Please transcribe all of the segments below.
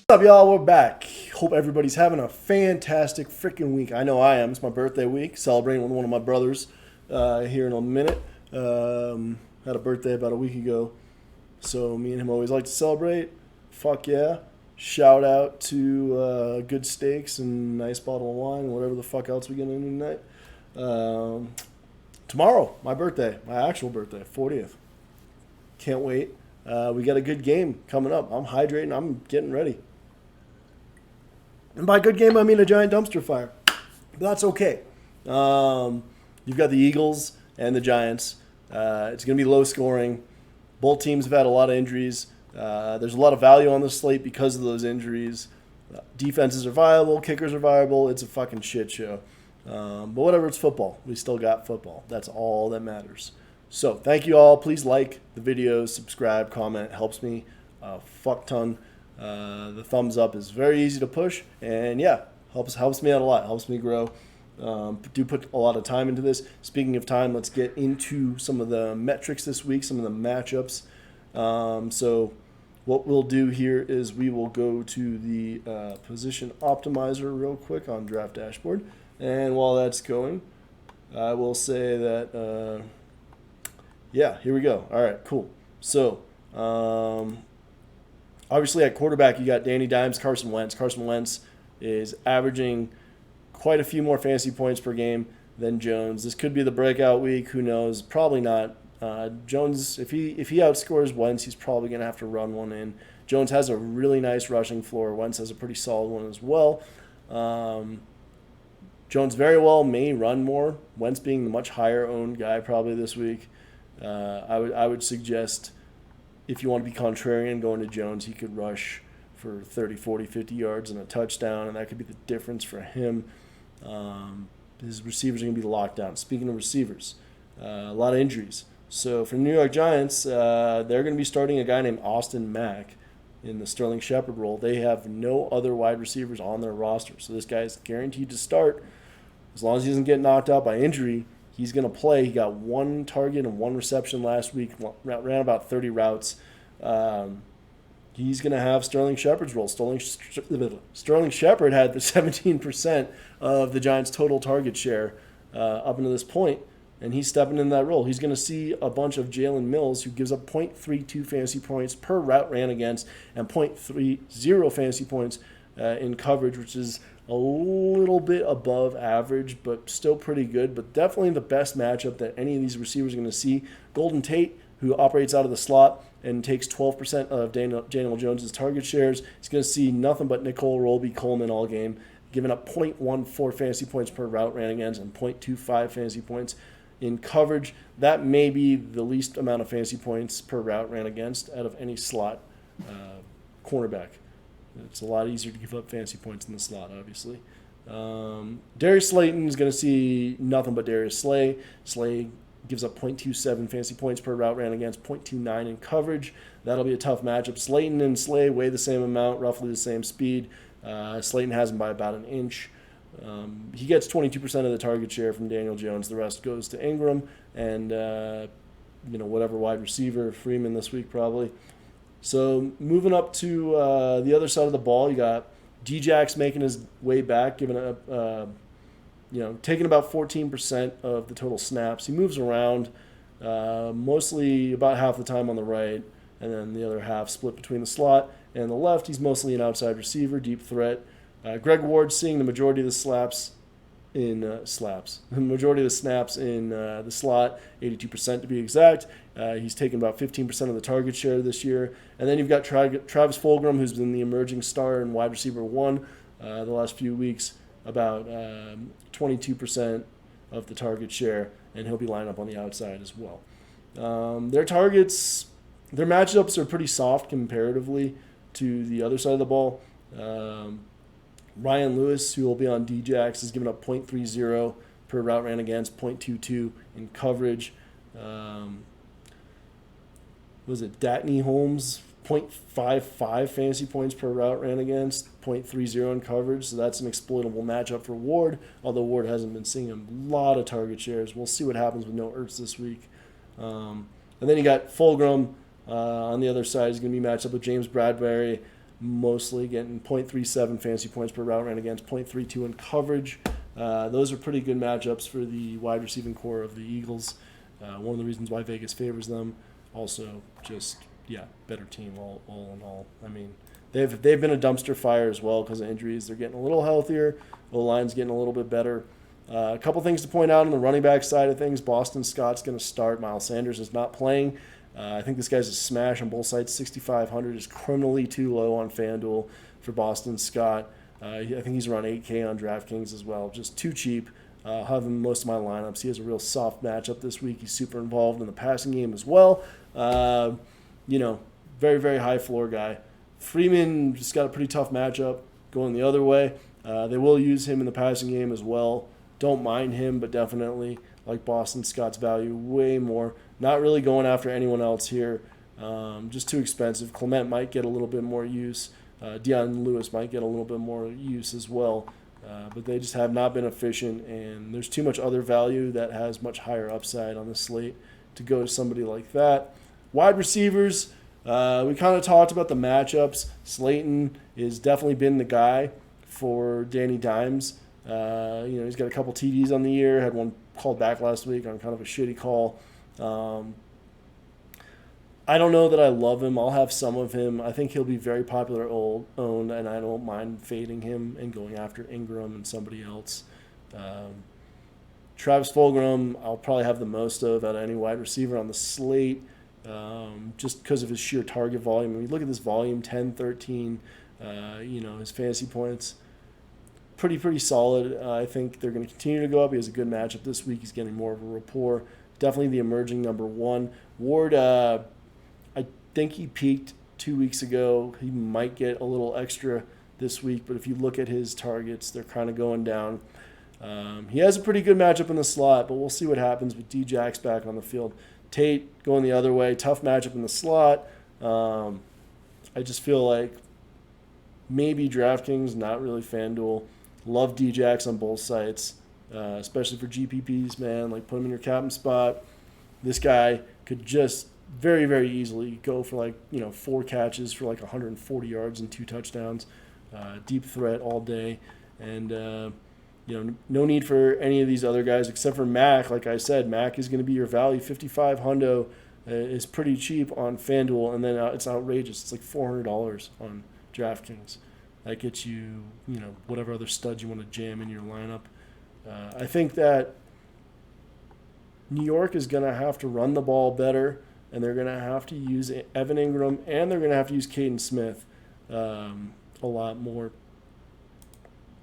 What's up, y'all? We're back. Hope everybody's having a fantastic freaking week. I know I am. It's my birthday week. Celebrating with one of my brothers here in a minute. Had a birthday about a week ago. So me and him always like to celebrate. Fuck yeah. Shout out to good steaks and nice bottle of wine, whatever the fuck else we get into tonight. Um, Tomorrow, my birthday, my actual birthday, 40th. Can't wait. We got a good game coming up. I'm hydrating. I'm getting ready. And by good game, I mean a giant dumpster fire. But that's okay. You've got the Eagles and the Giants. It's going to be low scoring. Both teams have had a lot of injuries. There's a lot of value on the slate because of those injuries. Defenses are viable. Kickers are viable. It's a fucking shit show. But whatever, it's football. We still got football. That's all that matters. So thank you all. Please like the videos, subscribe, comment. It helps me a fuck ton. The thumbs up is very easy to push, and yeah, helps me out a lot. Helps me grow. Do put a lot of time into this. Speaking of time, let's get into some of the metrics this week, some of the matchups. So what we'll do here is we will go to the position optimizer real quick on Draft Dashboard, and while that's going, I will say that yeah, here we go. All right, cool. So obviously, at quarterback, you got Danny Dimes, Carson Wentz. Carson Wentz is averaging quite a few more fantasy points per game than Jones. This could be the breakout week. Who knows? Probably not. Jones, if he outscores Wentz, he's probably going to have to run one in. Jones has a really nice rushing floor. Wentz has a pretty solid one as well. Jones very well may run more. Wentz being the much higher owned guy probably this week. I would suggest, if you want to be contrarian, going to Jones, he could rush for 30, 40, 50 yards and a touchdown, and that could be the difference for him. His receivers are going to be locked down. Speaking of receivers, a lot of injuries. So for the New York Giants, they're going to be starting a guy named Austin Mack in the Sterling Shepard role. They have no other wide receivers on their roster. So this guy is guaranteed to start. As long as he doesn't get knocked out by injury, he's going to play. He got one target and one reception last week, ran about 30 routes. He's going to have Sterling Shepard's role. Sterling Shepard had the 17% of the Giants' total target share up until this point, and he's stepping in that role. He's going to see a bunch of Jalen Mills, who gives up 0.32 fantasy points per route ran against and 0.30 fantasy points in coverage, which is a little bit above average, but still pretty good. But definitely the best matchup that any of these receivers are going to see. Golden Tate, who operates out of the slot and takes 12% of Daniel Jones' target shares, he's going to see nothing but Nicole Roby-Coleman all game, giving up 0.14 fantasy points per route ran against and 0.25 fantasy points in coverage. That may be the least amount of fantasy points per route ran against out of any slot cornerback. It's a lot easier to give up fantasy points in the slot, obviously. Darius Slayton is going to see nothing but Darius Slay. Slay gives up 0.27 fantasy points per route ran against, 0.29 in coverage. That'll be a tough matchup. Slayton and Slay weigh the same amount, roughly the same speed. Slayton has him by about an inch. He gets 22% of the target share from Daniel Jones. The rest goes to Ingram and whatever wide receiver, Freeman this week probably. So moving up to the other side of the ball, you got Djax making his way back, giving up, taking about 14% of the total snaps. He moves around, mostly about half the time on the right, and then the other half split between the slot and the left. He's mostly an outside receiver, deep threat. Greg Ward seeing the majority of the snaps in the slot, 82% to be exact. He's taken about 15% of the target share this year. And then you've got Travis Fulgham, who's been the emerging star and wide receiver one the last few weeks, about 22% of the target share, and he'll be lined up on the outside as well. Their matchups are pretty soft comparatively to the other side of the ball. Ryan Lewis, who will be on Djax, is giving up 0.30 per route ran against, 0.22 in coverage. Was it Datney Holmes, 0.55 fantasy points per route ran against, 0.30 in coverage. So that's an exploitable matchup for Ward, although Ward hasn't been seeing a lot of target shares. We'll see what happens with no Ertz this week. And then you got Fulgham on the other side. He's going to be matched up with James Bradbury. mostly, getting 0.37 fantasy points per route ran against, 0.32 in coverage. Those are pretty good matchups for the wide receiving core of the Eagles. One of the reasons why Vegas favors them. Also, just, better team all in all. I mean, they've been a dumpster fire as well because of injuries. They're getting a little healthier. The line's getting a little bit better. A couple things to point out on the running back side of things. Boston Scott's going to start. Miles Sanders is not playing. I think this guy's a smash on both sides. 6,500 is criminally too low on FanDuel for Boston Scott. I think he's around 8K on DraftKings as well. Just too cheap. I'll have him in most of my lineups. He has a real soft matchup this week. He's super involved in the passing game as well. Very, very high floor guy. Freeman just got a pretty tough matchup going the other way. They will use him in the passing game as well. Don't mind him, but definitely like Boston Scott's value way more. Not really going after anyone else here. Just too expensive. Clement might get a little bit more use. Deion Lewis might get a little bit more use as well. But they just have not been efficient, and there's too much other value that has much higher upside on the slate to go to somebody like that. Wide receivers, we kind of talked about the matchups. Slayton has definitely been the guy for Danny Dimes. He's got a couple TDs on the year, had one called back last week on kind of a shitty call. I don't know that I love him. I'll have some of him. I think he'll be very popular owned, and I don't mind fading him and going after Ingram and somebody else. Travis Fulgham, I'll probably have the most of out of any wide receiver on the slate, just because of his sheer target volume. When you look at this volume, 10, 13, his fantasy points, pretty solid. I think they're going to continue to go up. He has a good matchup this week. He's getting more of a rapport. Definitely the emerging number one. Ward, I think he peaked 2 weeks ago. He might get a little extra this week, but if you look at his targets, they're kind of going down. He has a pretty good matchup in the slot, but we'll see what happens with D-Jax back on the field. Tate going the other way, tough matchup in the slot. I just feel like maybe DraftKings, not really FanDuel. Love D-Jax on both sites, especially for GPPs, man. Like, put him in your captain spot. This guy could just very, very easily go for 4 catches for 140 yards and 2 touchdowns. Deep threat all day. And, no need for any of these other guys except for Mac. Like I said, Mac is going to be your value. 55 hundo is pretty cheap on FanDuel, and then it's outrageous. It's like $400 on DraftKings. That gets you, whatever other studs you want to jam in your lineup. I think that New York is going to have to run the ball better, and they're going to have to use Evan Ingram, and they're going to have to use Caden Smith a lot more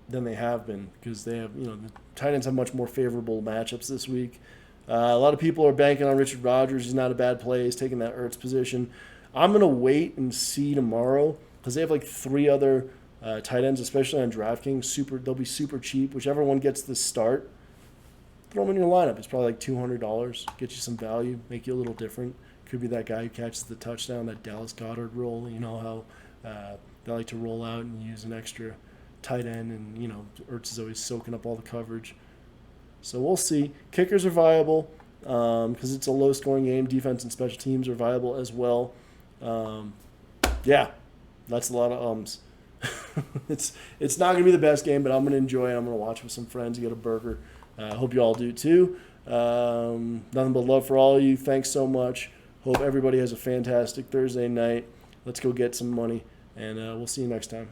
than they have been, because they have, the tight ends have much more favorable matchups this week. A lot of people are banking on Richard Rodgers. He's not a bad play. He's taking that Ertz position. I'm going to wait and see tomorrow, because they have 3 other tight ends, especially on DraftKings. They'll be super cheap. Whichever one gets the start, throw them in your lineup. It's probably $200. Get you some value, make you a little different. Could be that guy who catches the touchdown, that Dallas Goedert roll. You know how they like to roll out and use an extra tight end, and Ertz is always soaking up all the coverage. So we'll see. Kickers are viable because it's a low-scoring game. Defense and special teams are viable as well. That's a lot of ums. It's not going to be the best game, but I'm going to enjoy it. I'm going to watch with some friends, get a burger. I hope you all do too. Nothing but love for all of you. Thanks so much. Hope everybody has a fantastic Thursday night. Let's go get some money, and we'll see you next time.